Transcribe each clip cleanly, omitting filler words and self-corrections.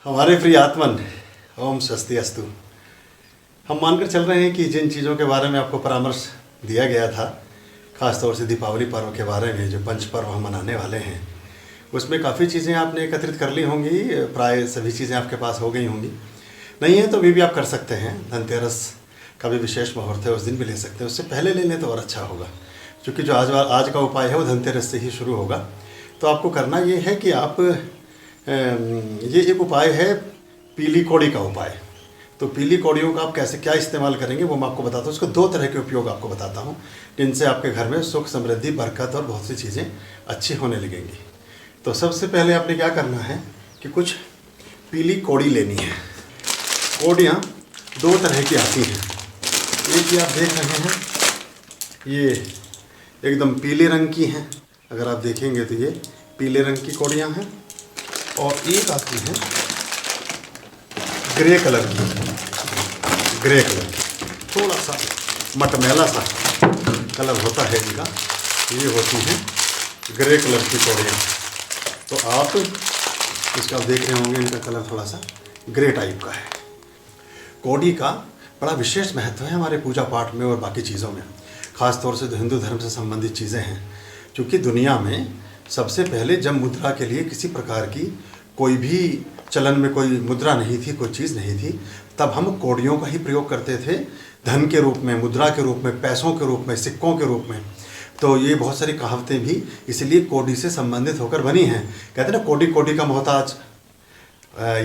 हमारे प्रिय आत्मन, ओम स्वस्ति अस्तु। हम मानकर चल रहे हैं कि जिन चीज़ों के बारे में आपको परामर्श दिया गया था, ख़ासतौर से दीपावली पर्व के बारे में, जो पंच पर्व हम मनाने वाले हैं, उसमें काफ़ी चीज़ें आपने एकत्रित कर ली होंगी। प्राय सभी चीज़ें आपके पास हो गई होंगी। नहीं है तो भी आप कर सकते हैं। धनतेरस का भी विशेष मुहूर्त है, उस दिन भी ले सकते हैं। उससे पहले ले लें तो और अच्छा होगा, क्योंकि जो आज का उपाय है वो धनतेरस से ही शुरू होगा। तो आपको करना ये है कि आप ये एक उपाय है पीली कौड़ी का उपाय। तो पीली कौड़ियों का आप कैसे क्या इस्तेमाल करेंगे वो मैं आपको बताता हूँ। उसके दो तरह के उपयोग आपको बताता हूँ, जिनसे आपके घर में सुख, समृद्धि, बरकत और बहुत सी चीज़ें अच्छी होने लगेंगी। तो सबसे पहले आपने क्या करना है कि कुछ पीली कौड़ी लेनी है। कौड़ियाँ दो तरह की आती हैं। एक ये आप देख रहे हैं, ये एकदम पीले रंग की हैं। अगर आप देखेंगे तो ये पीले रंग की कौड़ियाँ हैं। और एक आती है ग्रे कलर की, ग्रे कलर की, थोड़ा सा मटमैला सा कलर होता है इनका। ये होती हैं ग्रे कलर की कौड़ियाँ। तो आप इसका आप देख रहे होंगे, इनका कलर थोड़ा सा ग्रे टाइप का है। कौड़ी का बड़ा विशेष महत्व है हमारे पूजा पाठ में और बाकी चीज़ों में, ख़ास तौर से जो हिंदू धर्म से संबंधित चीज़ें हैं। क्योंकि दुनिया में सबसे पहले जब मुद्रा के लिए किसी प्रकार की कोई भी चलन में कोई मुद्रा नहीं थी, कोई चीज़ नहीं थी, तब हम कौड़ियों का ही प्रयोग करते थे धन के रूप में, मुद्रा के रूप में, पैसों के रूप में, सिक्कों के रूप में। तो ये बहुत सारी कहावतें भी इसलिए कौड़ी से संबंधित होकर बनी हैं। कहते हैं ना, कौड़ी कौड़ी का मोहताज,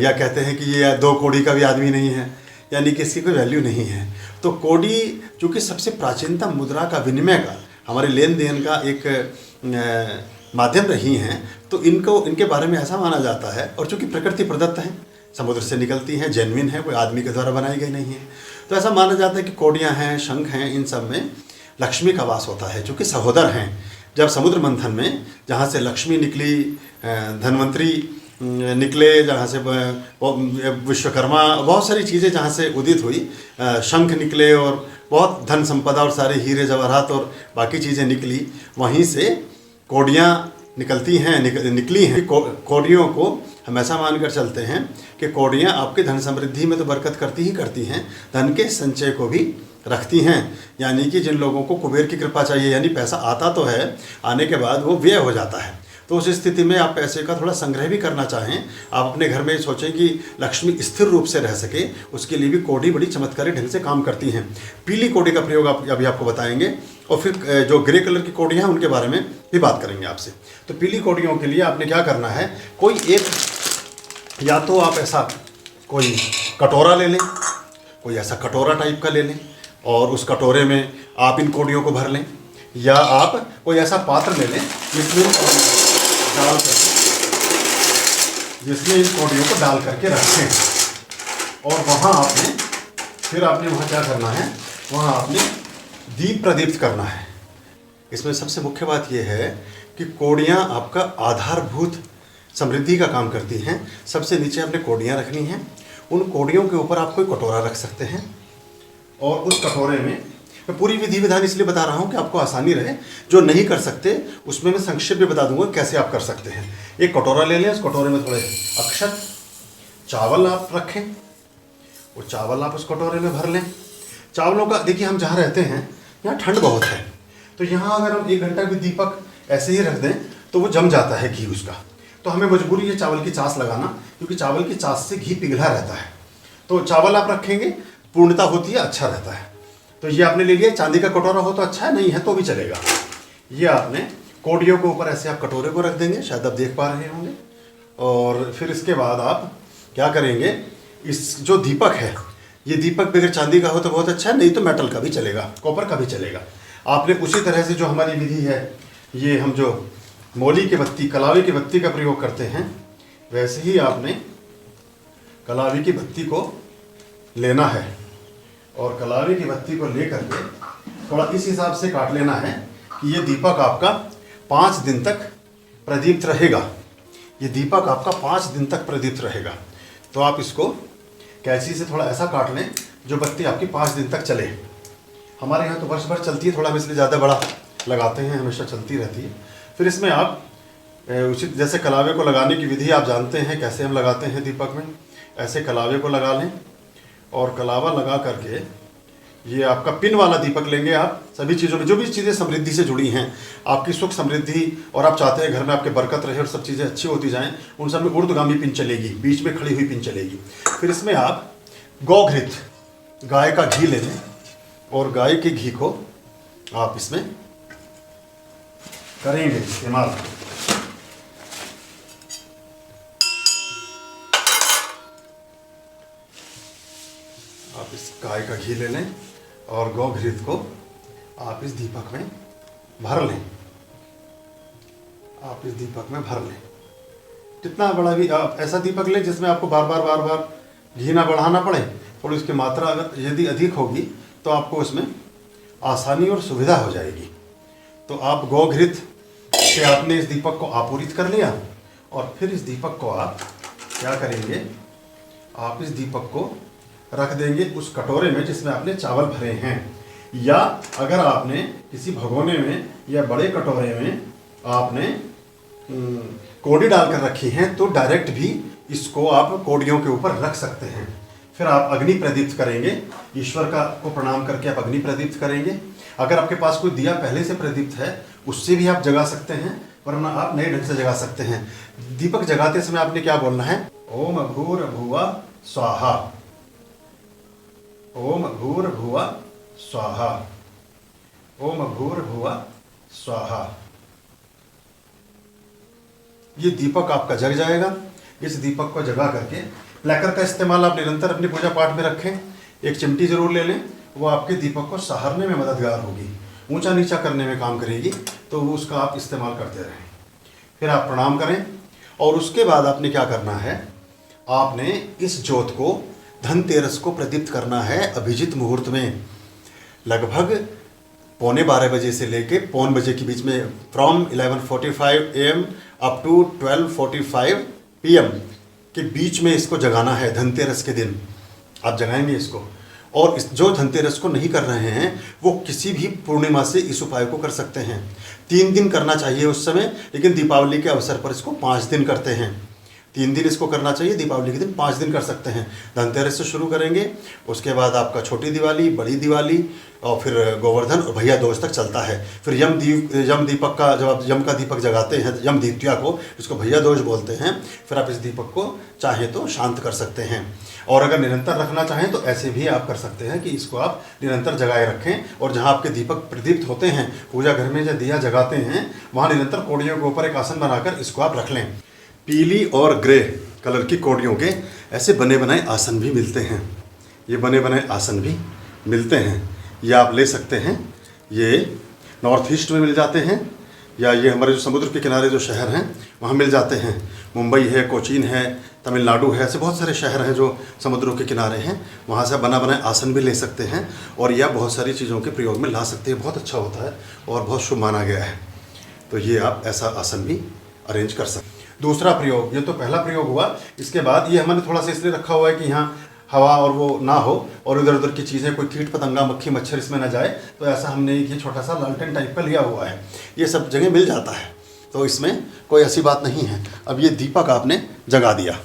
या कहते हैं कि ये दो कौड़ी का भी आदमी नहीं है, यानी कि इसकी कोई वैल्यू नहीं है। तो कौड़ी चूँकि सबसे प्राचीनतम मुद्रा का विनिमय का, हमारे लेन देन का एक माध्यम रही हैं, तो इनके बारे में ऐसा माना जाता है। और चूँकि प्रकृति प्रदत्त हैं, समुद्र से निकलती हैं, जेन्युइन है, कोई आदमी के द्वारा बनाई गई नहीं है, तो ऐसा माना जाता है कि कौड़ियाँ हैं, शंख हैं, इन सब में लक्ष्मी का वास होता है। चूँकि सहोदर हैं, जब समुद्र मंथन में जहाँ से लक्ष्मी निकली, धनवंतरी निकले, जहाँ से विश्वकर्मा, बहुत सारी चीज़ें जहाँ से उदित हुई, शंख निकले और बहुत धन संपदा और सारे हीरे जवाहरात और बाकी चीज़ें निकली, वहीं से कौड़ियाँ निकलती हैं, निकली हैं। कौड़ियों को हम ऐसा मानकर चलते हैं कि कौड़ियाँ आपके धन समृद्धि में तो बरकत करती ही करती हैं, धन के संचय को भी रखती हैं। यानी कि जिन लोगों को कुबेर की कृपा चाहिए, यानी पैसा आता तो है, आने के बाद वो व्यय हो जाता है, तो उस स्थिति में आप पैसे का थोड़ा संग्रह भी करना चाहें, आप अपने घर में सोचें कि लक्ष्मी स्थिर रूप से रह सके, उसके लिए भी कौड़ी बड़ी चमत्कारी ढंग से काम करती हैं। पीली कौड़ी का प्रयोग अभी आपको बताएंगे, और फिर जो ग्रे कलर की कौड़ियाँ हैं उनके बारे में भी बात करेंगे आपसे। तो पीली कौड़ियों के लिए आपने क्या करना है, कोई एक, या तो आप ऐसा कोई कटोरा ले लें, कोई ऐसा कटोरा टाइप का ले लें, और उस कटोरे में आप इन कौड़ियों को भर लें, या आप कोई ऐसा पात्र ले लें जिसमें इन कौड़ियों को डाल करके रखें। और वहाँ आपने वहाँ क्या करना है, वहाँ आपने दीप प्रदीप्त करना है। इसमें सबसे मुख्य बात यह है कि कौड़ियाँ आपका आधारभूत समृद्धि का काम करती हैं। सबसे नीचे आपने कौड़ियाँ रखनी हैं, उन कौड़ियों के ऊपर आप कोई कटोरा रख सकते हैं, और उस कटोरे में, मैं पूरी विधि विधान इसलिए बता रहा हूँ कि आपको आसानी रहे। जो नहीं कर सकते उसमें मैं संक्षेप में बता दूंगा कैसे आप कर सकते हैं। एक कटोरा ले लें, उस कटोरे में थोड़े अक्षत चावल आप रखें, वो चावल आप उस कटोरे में भर लें। चावलों का देखिए, हम जहाँ रहते हैं यहाँ ठंड बहुत है, तो यहाँ अगर हम 1 घंटा भी दीपक ऐसे ही रख दें तो वो जम जाता है घी उसका। तो हमें मजबूरी है चावल की चास लगाना, क्योंकि चावल की चास से घी पिघला रहता है। तो चावल आप रखेंगे, पूर्णता होती है, अच्छा रहता है। तो ये आपने ले लिया। चांदी का कटोरा हो तो अच्छा है, नहीं है तो भी चलेगा। ये आपने कौड़ियों के ऊपर ऐसे आप कटोरे को रख देंगे, शायद आप देख पा रहे होंगे। और फिर इसके बाद आप क्या करेंगे, इस जो दीपक है, ये दीपक भी अगर चांदी का हो तो बहुत अच्छा है, नहीं तो मेटल का भी चलेगा, कॉपर का भी चलेगा। आपने उसी तरह से जो हमारी विधि है, ये हम जो मौली की बत्ती, कलावी की बत्ती का प्रयोग करते हैं, वैसे ही आपने कलावी की बत्ती को लेना है। और कलावी की बत्ती को लेकर के थोड़ा इस हिसाब से काट लेना है कि ये दीपक आपका 5 दिन तक प्रदीप्त रहेगा। ये दीपक आपका 5 दिन तक प्रदीप्त रहेगा। तो आप इसको कैंची से थोड़ा ऐसा काट लें जो बत्ती आपकी 5 दिन तक चले। हमारे यहाँ तो वर्ष भर चलती है, थोड़ा हम इसलिए ज़्यादा बड़ा लगाते हैं, हमेशा चलती रहती है। फिर इसमें आप उचित, जैसे कलावे को लगाने की विधि आप जानते हैं कैसे हम लगाते हैं दीपक में, ऐसे कलावे को लगा लें और कलावा लगा करके ये आपका पिन वाला दीपक लेंगे आप। सभी चीज़ों में जो भी चीज़ें समृद्धि से जुड़ी हैं, आपकी सुख समृद्धि, और आप चाहते हैं घर में आपके बरकत रहे और सब चीज़ें अच्छी होती जाएं, उन सब में ऊर्ध्वगामी पिन चलेगी, बीच में खड़ी हुई पिन चलेगी। फिर इसमें आप गौघृत, गाय का घी ले लें और गाय के घी को आप इसमें करेंगे इस्तेमाल। आप इस गाय का घी ले लें और गौघृत को आप इस दीपक में भर लें। आप इस दीपक में भर लें, कितना बड़ा भी आप ऐसा दीपक लें जिसमें आपको बार बार घी ना बढ़ाना पड़े। थोड़ी इसकी मात्रा अगर यदि अधिक होगी तो आपको इसमें आसानी और सुविधा हो जाएगी। तो आप गौघृत से आपने इस दीपक को आपूरित कर लिया और फिर इस दीपक को आप क्या करेंगे, आप इस दीपक को रख देंगे उस कटोरे में जिसमें आपने चावल भरे हैं, या अगर आपने किसी भगोने में या बड़े कटोरे में आपने कोड़ी डालकर रखी हैं तो डायरेक्ट भी इसको आप कोड़ियों के ऊपर रख सकते हैं। फिर आप अग्नि प्रदीप्त करेंगे, ईश्वर का को प्रणाम करके आप अग्नि प्रदीप्त करेंगे। अगर आपके पास कोई दिया पहले से प्रदीप्त है उससे भी आप जगा सकते हैं, वरना आप नए ढंग से जगा सकते हैं। दीपक जगाते समय आपने क्या बोलना है, ओम भूर्भुवः स्वाहा, ओम भूर्भुवः स्वाहा, ओम भूर्भुवः स्वाहा। ये दीपक आपका जग जाएगा। इस दीपक को जगा करके लैकर का इस्तेमाल आप निरंतर अपनी पूजा पाठ में रखें। एक चिमटी जरूर ले लें, वो आपके दीपक को सहारने में मददगार होगी, ऊंचा नीचा करने में काम करेगी, तो उसका आप इस्तेमाल करते रहें। फिर आप प्रणाम करें और उसके बाद आपने क्या करना है, आपने इस ज्योत को धनतेरस को प्रदीप्त करना है अभिजित मुहूर्त में, लगभग 11:15 बजे से लेके 1 बजे के बीच में, from 11:45 AM up to 12:45 PM के बीच में इसको जगाना है। धनतेरस के दिन आप जगाएंगे इसको। और इस जो धनतेरस को नहीं कर रहे हैं वो किसी भी पूर्णिमा से इस उपाय को कर सकते हैं। 3 दिन करना चाहिए उस समय, लेकिन दीपावली के अवसर पर इसको 5 दिन करते हैं। 3 दिन इसको करना चाहिए, दीपावली के दिन 5 दिन कर सकते हैं। धनतेरस से शुरू करेंगे, उसके बाद आपका छोटी दिवाली, बड़ी दिवाली और फिर गोवर्धन और भैया दूज तक चलता है। फिर यम दीपक का, जब आप यम का दीपक जगाते हैं, यम द्वितीया को, जिसको भैया दूज बोलते हैं, फिर आप इस दीपक को चाहें तो शांत कर सकते हैं। और अगर निरंतर रखना चाहें तो ऐसे भी आप कर सकते हैं कि इसको आप निरंतर जगाए रखें, और जहाँ आपके दीपक प्रदीप्त होते हैं, पूजा घर में जब दिया जगाते हैं, वहाँ निरंतर कोड़ियों के ऊपर एक आसन बनाकर इसको आप रख लें। पीली और ग्रे कलर की कोड़ियों के ऐसे बने बनाए आसन भी मिलते हैं, ये बने बनाए आसन भी मिलते हैं, ये आप ले सकते हैं। ये नॉर्थ ईस्ट में मिल जाते हैं, या ये हमारे जो समुद्र के किनारे जो शहर हैं वहाँ मिल जाते हैं। मुंबई है, कोचीन है, तमिलनाडु है, ऐसे बहुत सारे शहर हैं जो समुद्रों के किनारे हैं, वहाँ से बना बनाए आसन भी ले सकते हैं, और यह बहुत सारी चीज़ों के प्रयोग में ला सकते हैं। बहुत अच्छा होता है और बहुत शुभ माना गया है। तो ये आप ऐसा आसन भी अरेंज कर सकते हैं। दूसरा प्रयोग, ये तो पहला प्रयोग हुआ। इसके बाद ये हमने थोड़ा सा इसलिए रखा हुआ है कि यहाँ हवा और वो ना हो और इधर उधर की चीज़ें, कोई कीट पतंगा मक्खी मच्छर इसमें ना जाए, तो ऐसा हमने ये छोटा सा लालटेन टाइप का लिया हुआ है। ये सब जगह मिल जाता है, तो इसमें कोई ऐसी बात नहीं है। अब ये दीपक आपने जगा दिया,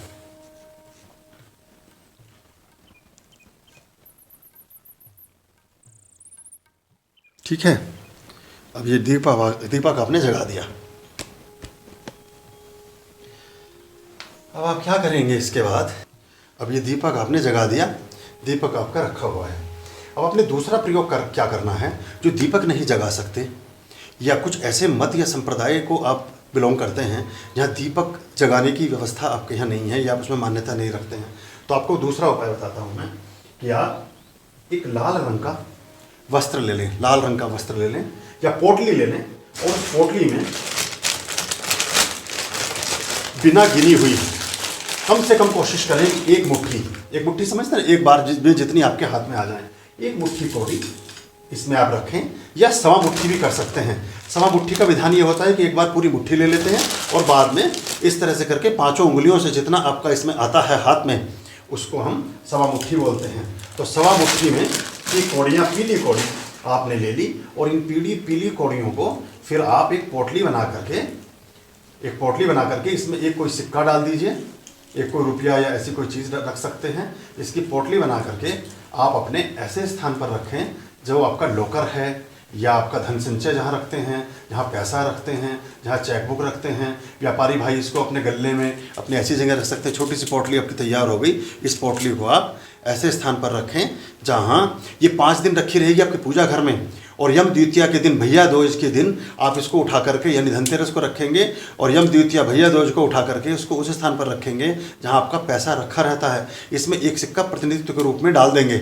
ठीक है। अब ये दीपक आपने जगा दिया। अब आप क्या करेंगे इसके बाद, अब ये दीपक आपने जगा दिया, दीपक आपका रखा हुआ है। अब आपने दूसरा प्रयोग क्या करना है, जो दीपक नहीं जगा सकते, या कुछ ऐसे मत या संप्रदाय को आप बिलोंग करते हैं जहाँ दीपक जगाने की व्यवस्था आपके यहाँ नहीं है या आप उसमें मान्यता नहीं रखते हैं, तो आपको दूसरा उपाय बताता हूँ मैं कि आप एक लाल रंग का वस्त्र ले लें, लाल रंग का वस्त्र ले लें या पोटली ले लें, और उस पोटली में बिना गिनी हुई कम से कम कोशिश करें एक मुट्ठी समझते हैं, एक बार जितनी आपके हाथ में आ जाए, एक मुट्ठी कौड़ी इसमें आप रखें, या सवा मुट्ठी भी कर सकते हैं। सवा मुट्ठी का विधान ये होता है कि एक बार पूरी मुट्ठी ले लेते हैं और बाद में इस तरह से करके 5 उंगलियों से जितना आपका इसमें आता है हाथ में, उसको हम सवा मुट्ठी बोलते हैं। तो सवा मुट्ठी में ये कौड़ियाँ, पीली कौड़ी आपने ले ली, और इन पीली कौड़ियों को फिर आप एक पोटली बना करके एक पोटली बना करके इसमें एक कोई सिक्का डाल दीजिए, एक कोई रुपया या ऐसी कोई चीज़ रख सकते हैं। इसकी पोटली बना करके आप अपने ऐसे स्थान पर रखें जो आपका लॉकर है या आपका धन संचय जहाँ रखते हैं, जहाँ पैसा रखते हैं, जहाँ चेकबुक रखते हैं। व्यापारी भाई इसको अपने गले में अपनी ऐसी जगह रख सकते हैं। छोटी सी पोटली आपकी तैयार हो गई। इस पोटली को आप ऐसे स्थान पर रखें जहाँ ये 5 दिन रखी रहेगी आपकी पूजा घर में, और यम द्वितीया के दिन, भैया दूज के दिन आप इसको उठा करके, यानी धनतेरस को रखेंगे और यम द्वितीया भैया दूज को उठा करके उसको उस स्थान पर रखेंगे जहाँ आपका पैसा रखा रहता है। इसमें एक सिक्का प्रतिनिधित्व के रूप में डाल देंगे,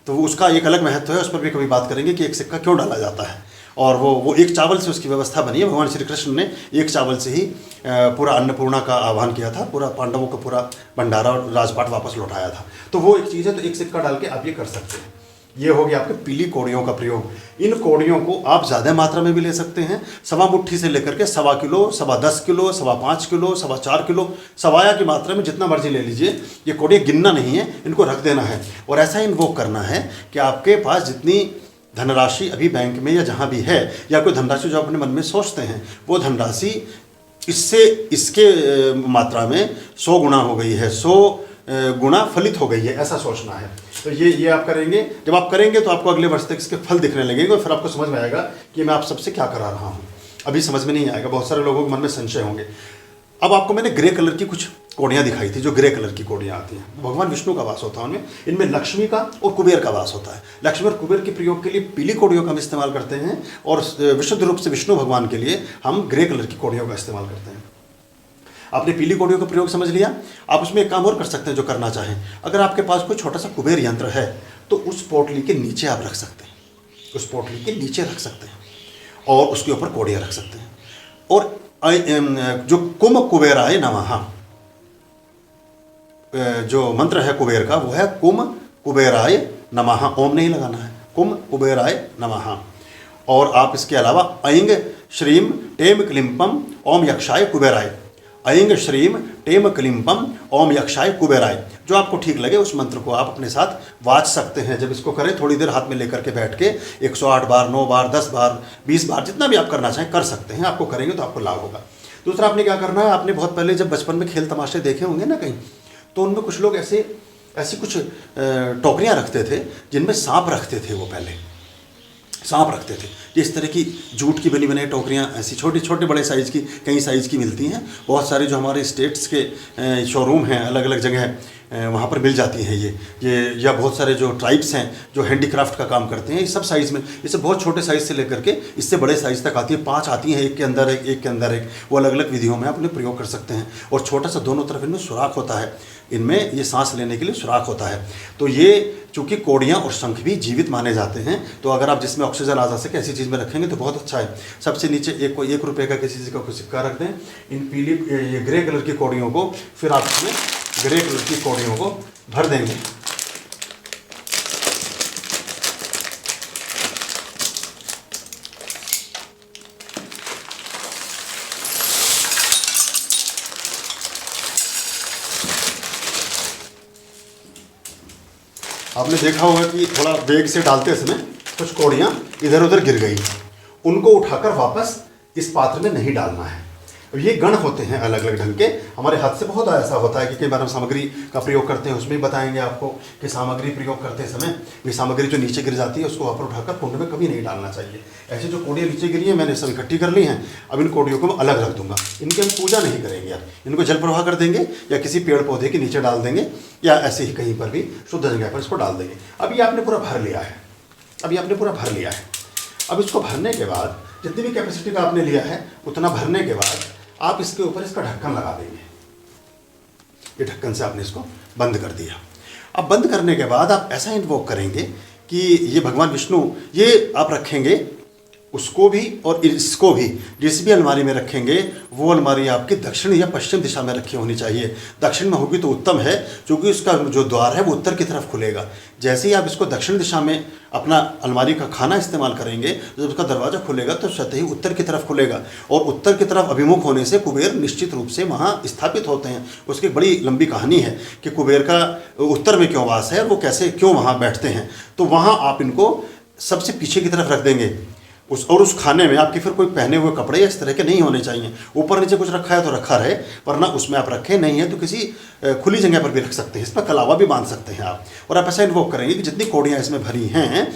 तो उसका एक अलग महत्व है, उस पर भी कभी बात करेंगे कि एक सिक्का क्यों डाला जाता है। और वो एक चावल से उसकी व्यवस्था बनी है। भगवान श्री कृष्ण ने एक चावल से ही पूरा अन्नपूर्णा का आह्वान किया था, पूरा पांडवों का पूरा भंडारा और राजपाट वापस लौटाया था। तो वो एक चीज़ है, तो एक सिक्का डाल के आप ये कर सकते हैं। ये हो गया आपके पीली कौड़ियों का प्रयोग। इन कौड़ियों को आप ज़्यादा मात्रा में भी ले सकते हैं, सवा मुट्ठी से लेकर के 1.25 किलो, 10.25 किलो, 5.25 किलो, 4.25 किलो, सवाया की मात्रा में जितना मर्जी ले लीजिए। ये कौड़ियाँ गिनना नहीं है, इनको रख देना है और ऐसा इन्वोक करना है कि आपके पास जितनी धनराशि अभी बैंक में या जहाँ भी है, या कोई धनराशि जो अपने मन में सोचते हैं, वो धनराशि इसके मात्रा में 100 गुना हो गई है, 100 गुना फलित हो गई है, ऐसा सोचना है। तो ये आप करेंगे। जब आप करेंगे तो आपको अगले वर्ष तक इसके फल दिखने लगेंगे और फिर आपको समझ में आएगा कि मैं आप सबसे क्या करा रहा हूँ। अभी समझ में नहीं आएगा, बहुत सारे लोगों के मन में संशय होंगे। अब आपको मैंने ग्रे कलर की कुछ कौड़ियाँ दिखाई थी, जो ग्रे कलर की कौड़ियाँ आती हैं, भगवान विष्णु का वास होता है उनमें। इनमें लक्ष्मी का और कुबेर का वास होता है। लक्ष्मी और कुबेर के प्रयोग के लिए पीली कौड़ियों का हम इस्तेमाल करते हैं, और विशुद्ध रूप से विष्णु भगवान के लिए हम ग्रे कलर की कौड़ियों का इस्तेमाल करते हैं। आपने पीली कौड़ियों का प्रयोग समझ लिया। आप उसमें एक काम और कर सकते हैं जो करना चाहें। अगर आपके पास कोई छोटा सा कुबेर यंत्र है तो उस पोटली के नीचे आप रख सकते हैं, उस पोटली के नीचे रख सकते हैं और उसके ऊपर कौड़ियाँ रख सकते हैं। और जो कुम कुबेराय नमः, जो मंत्र है कुबेर का, वो है कुम कुबेराय नमः। ओम नहीं लगाना है, कुम कुबेराय नमः। और आप इसके अलावा ऐंग श्रीम टेम क्लिम्पम ओम यक्षाय कुबेराय, ऐंग श्रीम टेम क्लिम्पम ओम यक्षाय कुबेराय, जो आपको ठीक लगे उस मंत्र को आप अपने साथ वाच सकते हैं। जब इसको करें थोड़ी देर हाथ में लेकर के बैठ के 108 बार, 9 बार, 10 बार, 20 बार, जितना भी आप करना चाहें कर सकते हैं। आपको करेंगे तो आपको लाभ होगा। दूसरा आपने क्या करना है, आपने बहुत पहले जब बचपन में खेल तमाशे देखे होंगे ना कहीं, तो उनमें कुछ लोग ऐसी कुछ टोकरियाँ रखते थे जिनमें सांप रखते थे। वो पहले सांप रखते थे। इस तरह की जूट की बनी बनाई टोकरियाँ ऐसी छोटे बड़े साइज़ की, कई साइज़ की मिलती हैं। बहुत सारे जो हमारे स्टेट्स के शोरूम हैं अलग अलग जगह, वहाँ पर मिल जाती हैं ये या बहुत सारे जो ट्राइब्स हैं जो हैंडीक्राफ्ट का काम करते हैं, ये सब साइज़ में, इससे बहुत छोटे साइज़ से लेकर के इससे बड़े साइज़ तक आती है। 5 आती हैं, एक के अंदर एक, वो अलग अलग विधियों में अपने प्रयोग कर सकते हैं। और छोटा सा दोनों तरफ इनमें सुराख होता है, इनमें ये सांस लेने के लिए सुराख होता है। तो ये चूँकि कौड़ियाँ और शंख भी जीवित माने जाते हैं, तो अगर आप जिसमें ऑक्सीजन आ जा सके ऐसी चीज़ में रखेंगे तो बहुत अच्छा है। सबसे नीचे एक रुपये का किसी चीज़ का कोई सिक्का रख दें। इन ये ग्रे कलर की कौड़ियों को फिर आप इसमें ग्रे कलर की कौड़ियों को भर देंगे। आपने देखा होगा कि थोड़ा वेग से डालते समय कुछ कौड़ियाँ इधर उधर गिर गई, उनको उठाकर वापस इस पात्र में नहीं डालना है। अब ये गण होते हैं अलग अलग ढंग के, हमारे हाथ से बहुत ऐसा होता है कि कई बार हम सामग्री का प्रयोग करते हैं, उसमें भी बताएंगे आपको कि सामग्री प्रयोग करते समय ये सामग्री जो नीचे गिर जाती है उसको वहाँ पर उठाकर कुंड में कभी नहीं डालना चाहिए। ऐसे जो कौड़ियाँ नीचे गिरी हैं मैंने सब इकट्ठी कर ली हैं। अब इन कौड़ियों को मैं अलग रख दूंगा, इनकी हम पूजा नहीं करेंगे। अब इनको जल प्रवाह कर देंगे या किसी पेड़ पौधे के नीचे डाल देंगे या ऐसे ही कहीं पर भी शुद्ध जगह पर इसको डाल देंगे। अब ये आपने पूरा भर लिया है, अब इसको भरने के बाद जितनी भी कैपेसिटी का आपने लिया है उतना भरने के बाद आप इसके ऊपर इसका ढक्कन लगा देंगे। ये ढक्कन से आपने इसको बंद कर दिया। अब बंद करने के बाद आप ऐसा इन्वोक करेंगे कि ये भगवान विष्णु, ये आप रखेंगे उसको भी और इसको भी, जिस भी अलमारी में रखेंगे वो अलमारी आपकी दक्षिण या पश्चिम दिशा में रखी होनी चाहिए। दक्षिण में होगी तो उत्तम है, क्योंकि उसका जो द्वार है वो उत्तर की तरफ खुलेगा। जैसे ही आप इसको दक्षिण दिशा में अपना अलमारी का खाना इस्तेमाल करेंगे, जब उसका दरवाज़ा खुलेगा तो स्वतः ही उत्तर की तरफ खुलेगा। और उत्तर की तरफ अभिमुख होने से कुबेर निश्चित रूप से वहाँ स्थापित होते हैं। उसकी बड़ी लंबी कहानी है कि कुबेर का उत्तर में क्यों वास है और वो कैसे क्यों वहाँ बैठते हैं। तो वहाँ आप इनको सबसे पीछे की तरफ रख देंगे। उस खाने में आपके फिर कोई पहने हुए कपड़े इस तरह के नहीं होने चाहिए। ऊपर नीचे कुछ रखा है तो रखा रहे, वरना उसमें आप रखे नहीं है तो किसी खुली जगह पर भी रख सकते हैं। इस पर कलावा भी बांध सकते हैं आप। और आप ऐसा इन्वोक करेंगे कि जितनी कौड़ियाँ इसमें भरी हैं,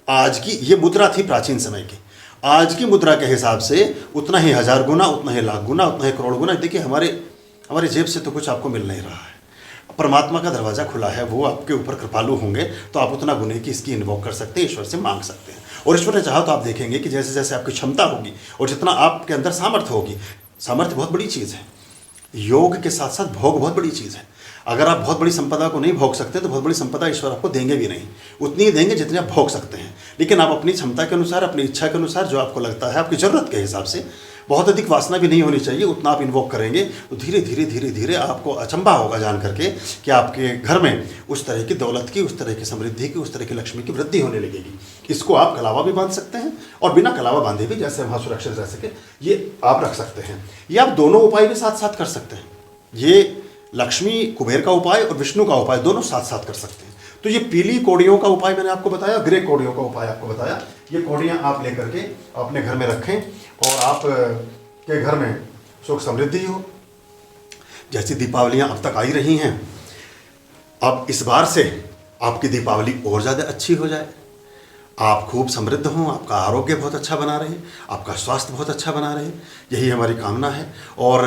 आज की ये मुद्रा थी प्राचीन समय की, आज की मुद्रा के हिसाब से उतना ही 1000 गुना, उतना ही लाख गुना, उतना ही करोड़ गुना। देखिए हमारी जेब से तो कुछ आपको मिल नहीं रहा है, परमात्मा का दरवाज़ा खुला है, वो आपके ऊपर कृपालु होंगे तो आप उतना गुने की इसकी इन्वोक कर सकते हैं, ईश्वर से मांग सकते हैं। और ईश्वर ने चाहा तो आप देखेंगे कि जैसे जैसे आपकी क्षमता होगी और जितना आपके अंदर सामर्थ्य होगी, सामर्थ्य बहुत बड़ी चीज़ है, योग के साथ साथ भोग बहुत बड़ी चीज़ है। अगर आप बहुत बड़ी संपदा को नहीं भोग सकते तो बहुत बड़ी संपदा ईश्वर आपको देंगे भी नहीं, उतनी ही देंगे जितनी आप भोग सकते हैं। लेकिन आप अपनी क्षमता के अनुसार, अपनी इच्छा के अनुसार, जो आपको लगता है आपकी ज़रूरत के हिसाब से, बहुत अधिक वासना भी नहीं होनी चाहिए, उतना आप इन्वोक करेंगे तो धीरे धीरे धीरे धीरे आपको अचंभा होगा जान करके कि आपके घर में उस तरह की दौलत की, उस तरह की समृद्धि की, उस तरह की लक्ष्मी की वृद्धि होने लगेगी। इसको आप कलावा भी बांध सकते हैं और बिना कलावा बांधे भी, जैसे वहाँ सुरक्षित रह सके, ये आप रख सकते हैं। ये आप दोनों उपाय भी साथ साथ कर सकते हैं। ये लक्ष्मी कुबेर का उपाय और विष्णु का उपाय दोनों साथ साथ कर सकते हैं। तो ये पीली कौड़ियों का उपाय मैंने आपको बताया, ग्रे कौड़ियों का उपाय आपको बताया। ये कौड़ियाँ आप लेकर के अपने घर में रखें और आप के घर में सुख समृद्धि हो। जैसी दीपावलियाँ अब तक आई रही हैं, अब इस बार से आपकी दीपावली और ज़्यादा अच्छी हो जाए, आप खूब समृद्ध हों, आपका आरोग्य बहुत अच्छा बना रहे, आपका स्वास्थ्य बहुत अच्छा बना रहे, यही हमारी कामना है। और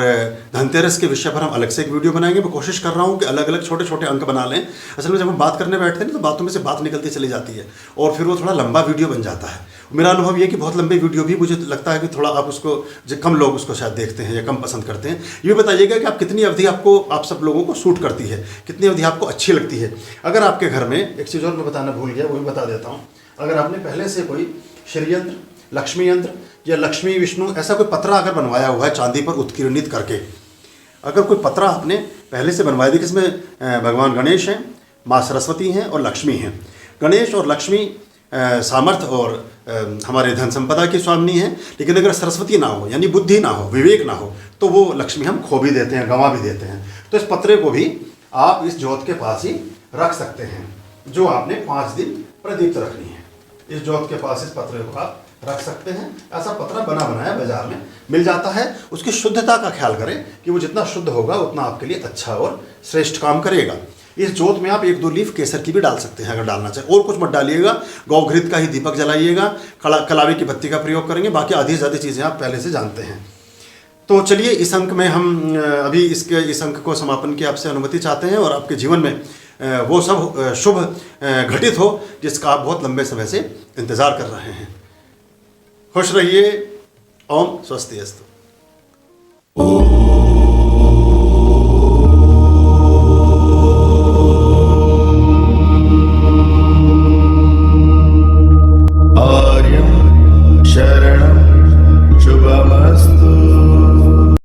धनतेरस के विषय पर हम अलग से एक वीडियो बनाएंगे। मैं कोशिश कर रहा हूँ कि अलग अलग छोटे छोटे अंक बना लें। असल में जब हम बात करने बैठते हैं तो बातों में से बात निकलती चली जाती है और फिर वो थोड़ा लंबा वीडियो बन जाता है। मेरा अनुभव ये कि बहुत लंबे वीडियो भी मुझे लगता है कि थोड़ा आप उसको, जो कम लोग उसको शायद देखते हैं या कम पसंद करते हैं। ये बताइएगा कि आप कितनी अवधि आपको, आप सब लोगों को सूट करती है, कितनी अवधि आपको अच्छी लगती है। अगर आपके घर में एक चीज़ और मैं बताना भूल गया, वो भी बता देता हूँ। अगर आपने पहले से कोई श्री यंत्र, लक्ष्मी यंत्र या लक्ष्मी विष्णु ऐसा कोई पत्रा अगर बनवाया हुआ है चांदी पर उत्कीर्णित करके, अगर कोई पत्रा आपने पहले से बनवाया, देखिए इसमें भगवान गणेश हैं, माँ सरस्वती हैं और लक्ष्मी हैं। गणेश और लक्ष्मी सामर्थ्य और हमारे धन संपदा की स्वामिनी है। लेकिन अगर सरस्वती ना हो, यानी बुद्धि ना हो, विवेक ना हो, तो वो लक्ष्मी हम खो भी देते हैं, गंवा भी देते हैं। तो इस पत्रे को भी आप इस ज्योत के पास ही रख सकते हैं, जो आपने 5 दिन प्रदीप्त रखनी है। इस ज्योत के पास इस पत्रे को आप रख सकते हैं। ऐसा पत्रा बना बनाया बाजार में मिल जाता है। उसकी शुद्धता का ख्याल करें कि वो जितना शुद्ध होगा उतना आपके लिए अच्छा और श्रेष्ठ काम करेगा। इस ज्योत में आप 1-2 लीफ केसर की भी डाल सकते हैं अगर डालना चाहे, और कुछ मत डालिएगा। गौघृत का ही दीपक जलाइएगा, कलावे की बत्ती का प्रयोग करेंगे। बाकी आधी से ज़्यादा चीज़ें आप पहले से जानते हैं। तो चलिए, इस अंक में हम अभी इस अंक को समापन की आपसे अनुमति चाहते हैं और आपके जीवन में वो सब शुभ घटित हो जिसका आप बहुत लंबे समय से इंतज़ार कर रहे हैं। खुश रहिए। ओम स्वस्ति अस्तु।